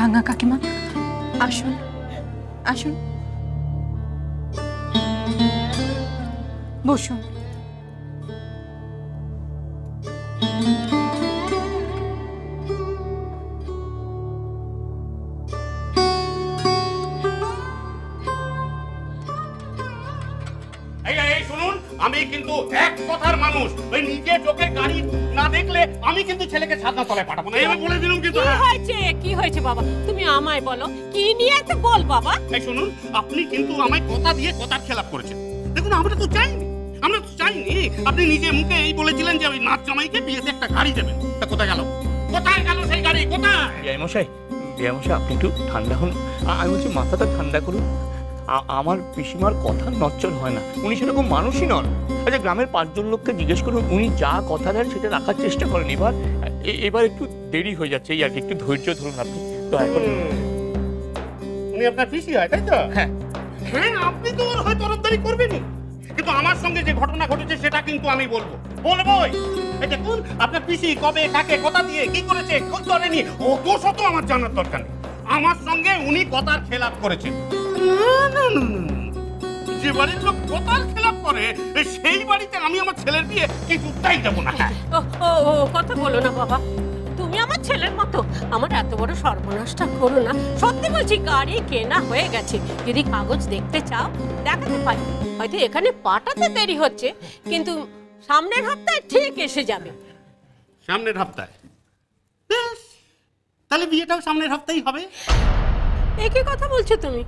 রাঙা কাকিমা আসুন আসুন, বসুন। আমি কিন্তু এক কথার মানুষ, ওই নিজে চোখে গাড়ি না দেখলে আমি কিন্তু ছেলেকে ছাদনা তলায় পাঠাবো না, আমি বলে দিলাম। কিন্তু কি হয়েছে বাবা, তুমি আমায় বলো, কি নিয়ে এত বল বাবা। এই শুনুন, আপনি কিন্তু আমায় কথা দিয়ে কথার খেলাপ করেছেন। দেখুন আমরা তো চাইনি, আপনি নিজে মুখে এই বলেছিলেন যে ওই নাচ জামাইকে বিয়েতে একটা গাড়ি দেবেন। তা কোথায় গেল সেই গাড়ি? কোথায়? বিয়ামশাই আপনি একটু ঠান্ডা হন। আমি বলছি মাথাটা ঠান্ডা করুন। আমার পিসিমার কথা নচ্চর হয় না, উনি সেরকম মানুষই নন। আচ্ছা, গ্রামের 5 জন লোককে জিজ্ঞেস করুন, উনি যা কথা দেন সেটা রাখার চেষ্টা করেন। এবার একটু দেরি হয়ে যাচ্ছে, এই আর কি, একটু ধৈর্য ধরুন আপনি। তো এখন উনি আপনার পিসি হয়, তাই তো? হ্যাঁ, আপনি তো হয় তরফদারি করবেনই, কিন্তু আমার সঙ্গে যে ঘটনা ঘটেছে সেটা কিন্তু আমি বলবোই। এই দেখুন, আপনার পিসি কবে কাকে কথা দিয়ে কি করেছে কি করেনি অত শত আমার জানার দরকার নেই। আমার সঙ্গে উনি কথার খেলাপ করেছেন। যে বাড়ির লোক কথার খেলাপ করে সেই বাড়িতে আমি আমার ছেলের বিয়ে কিছুতেই যাব না। ও কথা বলো না বাবা, তুমি আমার ছেলের মতো। আমার এত বড় সর্বনাশটা করো না। সত্যি বলছি, গাড়ি কেনা হয়ে গেছে। যদি কাগজ দেখতে চাও দেখাতে পারি। হয়তো এখানে পাঠাতে দেরি হচ্ছে, কিন্তু সামনের হপ্তাহে ঠিক এসে যাবে। সামনের হপ্তাহে? বেশ, তাহলে বিয়েটাও সামনের হপ্তাহেই হবে। একই কথা বলছো তুমি?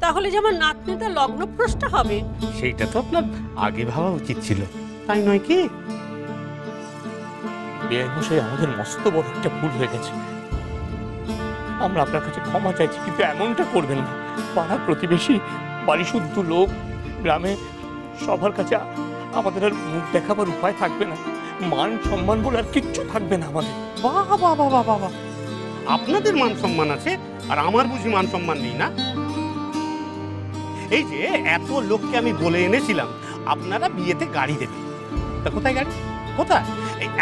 তাহলে যে আমার নাতনিটা লগ্নভ্রষ্ট হবে, সেইটা তো আপনার আগে ভাবা উচিত ছিল, তাই নয় কি? বিয়ামশাই, আমাদের মস্ত বড় একটা ভুল হয়ে গেছে। আমরা আপনার কাছে ক্ষমা চাইছি, কিন্তু এমনটা করবেন না। পাড়া প্রতিবেশী, বাড়ি শুদ্ধ লোক, গ্রামে সবার কাছে আমাদের আর মুখ দেখাবার উপায় থাকবে না। মান সম্মান বলে আর কিচ্ছু থাকবে না আমাদের। বাবা বাবা বাবা, আপনাদের মান সম্মান আছে আর আমার বুঝি মান সম্মান নেই না? এই যে এত লোককে আমি বলে এনেছিলাম আপনারা বিয়েতে গাড়ি দেবেন, তা কোথায় গাড়ি? কোথায়?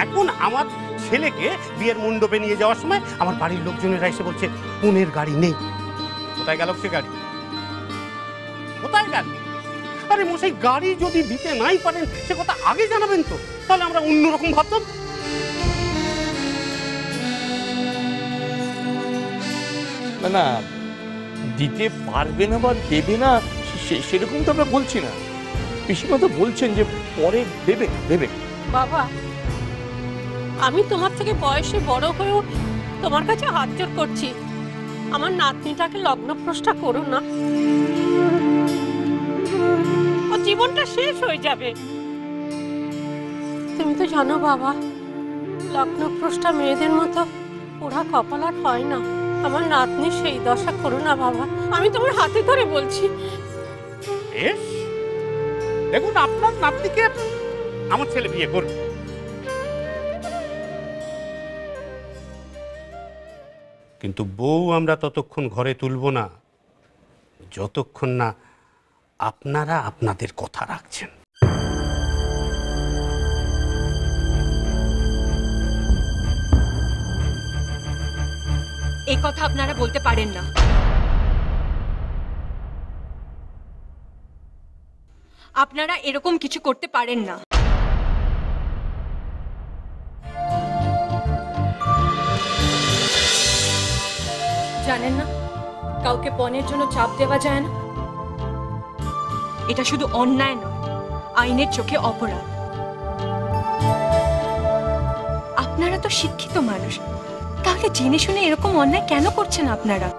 এখন আমার ছেলেকে বিয়ের মণ্ডপে নিয়ে যাওয়ার সময় আমার বাড়ির লোকজনেরা এসে বলছে কোনের গাড়ি নেই। কোথায় গেল সে গাড়ি? কোথায় গাড়ি? আরে মশাই, গাড়ি যদি দিতে নাই পারেন সে কথা আগে জানাবেন তো, তাহলে আমরা অন্যরকম ভাবতাম। না, দিতে পারবে না বা দেবে না সেরকম তো আমরা বলছি না। পিসিমা তো বলছেন যে পরে দেবে। বাবা, আমি তোমার থেকে বয়সে বড় হয়েও তোমার কাছে হাত জোড় করছি, আমার নাতনিটাকে লগ্নভ্রষ্ট করো না। ওর জীবনটা শেষ হয়ে যাবে। তুমি তো জানো বাবা, লগ্নভ্রষ্ট মেয়েদের মতো পোড়া কপাল আর হয় না। আমার নাতনি সেই দশা করো না বাবা, আমি তোমার হাতে ধরে বলছি। বেশ, দেখুন আপনার নাতনিকে আমার ছেলে বিয়ে করবে। কিন্তু বউ আমরা ততক্ষণ ঘরে তুলব না যতক্ষণ না আপনারা আপনাদের কথা রাখছেন। এই কথা আপনারা বলতে পারেন না। আপনারা এরকম কিছু করতে পারেন না। জানেন না, কাউকে পণের জন্য চাপ দেওয়া যায় না। এটা শুধু অন্যায় নয়, আইনের চোখে অপরাধ। আপনারা তো শিক্ষিত মানুষ, তাহলে জেনে শুনে এরকম অন্যায় কেন করছেন আপনারা?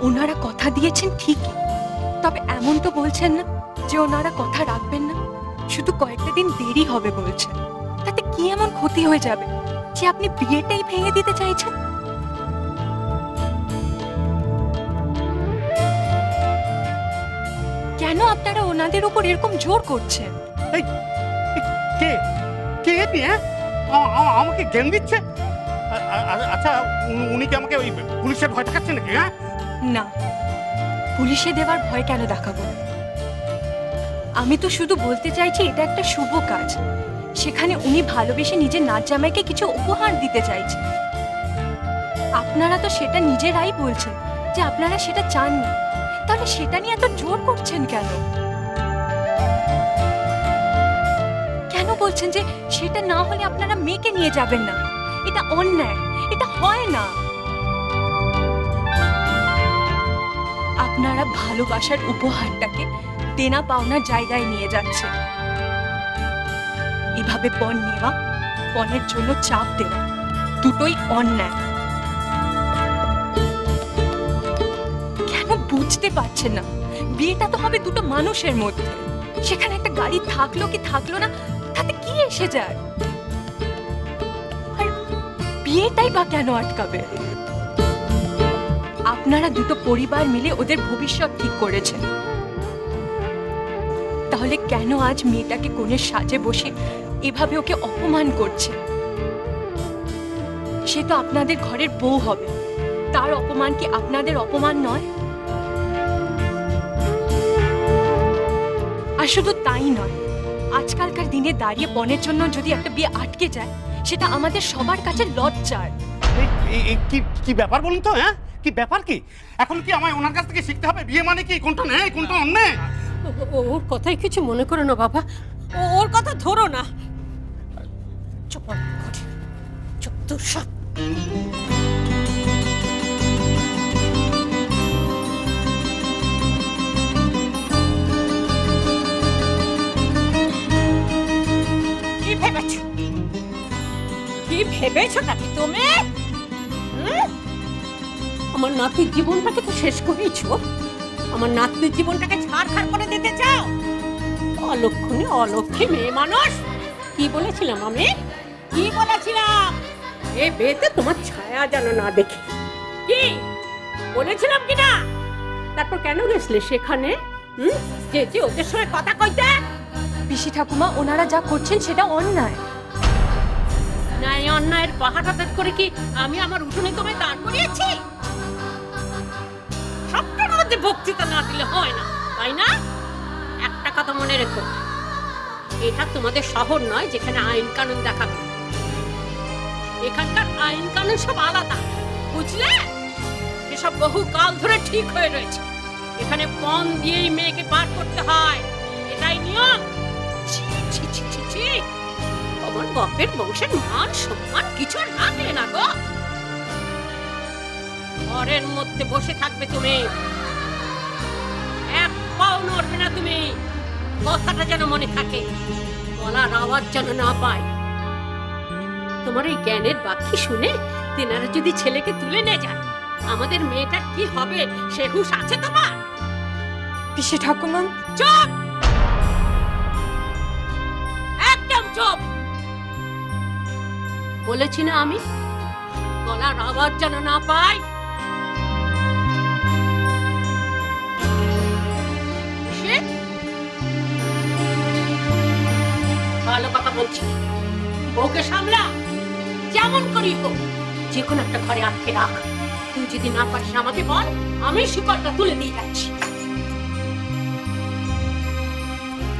ওনারা কথা দিয়েছেন ঠিকই, তবে এমন তো বলছেন না যে ওনারা কথা রাখবেন না। শুধু কয়েকটা দিন দেরি হবে বলছেন, তাতে কি এমন ক্ষতি হয়ে যাবে যে আপনি বিয়েটাই ভেঙে দিতে চাইছেন? কেন আপনারা ওনাদের উপর এরকম জোর করছেন? আমাকে জ্ঞান দিচ্ছে? আচ্ছা, উনি কি আমাকে ওই পুলিশের ভয় দেখাচ্ছে নাকি? না, পুলিশে দেওয়ার ভয় কেন দেখাবো? আমি তো শুধু বলতে চাইছি এটা একটা শুভ কাজ, সেখানে উনি ভালোবেসে নিজের নাচ জামাইকে কিছু উপহার দিতে চাইছেন। আপনারা তো সেটা নিজেরাই বলছেন যে আপনারা সেটা চান না, তাহলে সেটা নিয়ে এত জোর করছেন কেন? কেন বলছেন যে সেটা না হলে আপনারা মেয়েকে নিয়ে যাবেন না? এটা অন্যায়, এটা হয় না। আপনারা ভালোবাসার উপহারটাকে দেনা পাওনার জায়গায় নিয়ে যাচ্ছেন। এভাবে পণ নেওয়া, পণের জন্য চাপ দেওয়া, দুটোই অন্যায়। কেন বুঝতে পারছেন না? বিয়েটা তো হবে দুটো মানুষের মধ্যে। সেখানে একটা গাড়ি থাকলো কি থাকলো না, তাতে কি এসে যায়? আর বিয়েটাই বা কেন আটকাবে? আপনারা দুটো পরিবার মিলে ওদের ভবিষ্যৎ ঠিক করেছেন, তাহলে কেন আজ মেয়েটাকে কোণের সাজে বসে এভাবে ওকে অপমান করছে? সে তো আপনাদের ঘরের বউ হবে, তার অপমান কি আপনাদের অপমান নয়? আর শুধু তাই নয়, আজকালকার দিনে দাঁড়িয়ে পণের জন্য যদি একটা বিয়ে আটকে যায়, সেটা আমাদের সবার কাছে লজ্জার। কি ব্যাপার বলুন তো? হ্যাঁ, কি ব্যাপার? কি এখন কি আমায় ওনার কাছ থেকে শিখতে হবে বিয়ে মানে কি, কোনটা নেই কোনটা অন্যায়? ওর কথাই কিছু মনে করো না বাবা, ওর কথা ধরো না। চুপ চুপ তো সব। কি ভেবেছো? কি ভেবেছো নাকি তুমি? আমার নাতির জীবনটাকে তো শেষ করেছো। আমার নাতনির জীবনটাকে ছাড়খাড় করে দিতে চাও? অলক্ষণে অলক্ষী মেয়ে মানুষ। কি বলেছিলাম আমি? কি বলেছিলাম? এ বিয়েতে তোমার ছায়া যেন না দেখি। কি বলেছিলাম কি না? তারপর কেন গেছলে সেখানে? যে ওদের সঙ্গে কথা কইতে? পিসি ঠাকুমা, ওনারা যা করছেন সেটা অন্যায়। না, এই অন্যায়ের পাহাড় হাত করে কি আমি আমার উঠোনে তোমায় দাঁড় করিয়েছি? সবটার মধ্যে বক্তৃতা না দিলে হয় না, তাই না? একটা কথা মনে রেখো, এটা তোমাদের শহর নয় যেখানে আইন কানুন দেখাবে। এখানকার আইন কানুন সব আলাদা, বুঝলে? এসব বহু কাল ধরে ঠিক হয়ে রয়েছে। এখানে পণ দিয়েই মেয়েকে পার করতে হয়, এটাই নিয়ম। আমার বাপের বংশের মান সম্মান কিছু রাখলে না গো। ঘরের মধ্যে বসে থাকবে তুমি, এক পাও নড়বে না তুমি। কথাটা যেন মনে থাকে, গলার আওয়াজ যেন না পায়। তোমার এই জ্ঞানের বাক্য শুনে তেনারা যদি ছেলেকে তুলে নিয়ে যায়, আমাদের মেয়েটার কি হবে সে হুঁশ আছে তোমার? পিসি ঠাকুমা, চুপ, একদম চুপ। বলেছি না আমি, গলার আওয়াজ যেন না পায়। ভালো কথা বলছি, বউকে সামলা, যেমন করি হোক যে কোনো একটা ঘরে আটকে রাখ। তুই যদি না পারিস আমাকে বল, আমি শিকড়টা তুলে দিয়ে যাচ্ছি।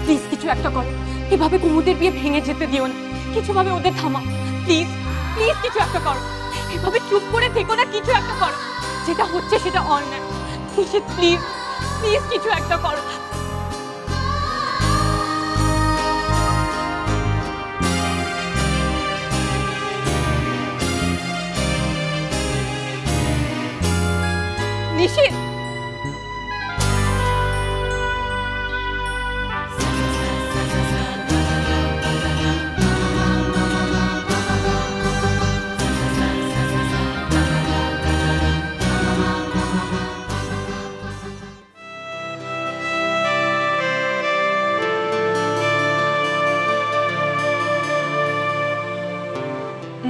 প্লিজ কিছু একটা করো, এভাবে কুমুদের বিয়ে ভেঙে যেতে দিও না। কিছুভাবে ওদের থামাও, প্লিজ প্লিজ কিছু একটা করো। এভাবে চুপ করে থেকো না, কিছু একটা করো। যেটা হচ্ছে সেটা অন্যায়। প্লিজ প্লিজ কিছু একটা করো। নিশিত,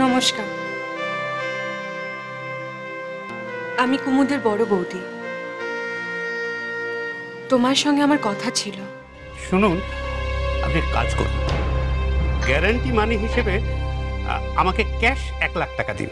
নমস্কার। আমি কুমুদের বড় বৌদি। তোমার সঙ্গে আমার কথা ছিল। শুনুন, আপনি কাজ করুন, গ্যারান্টি মানি হিসেবে আমাকে ক্যাশ 1 লাখ টাকা দিন।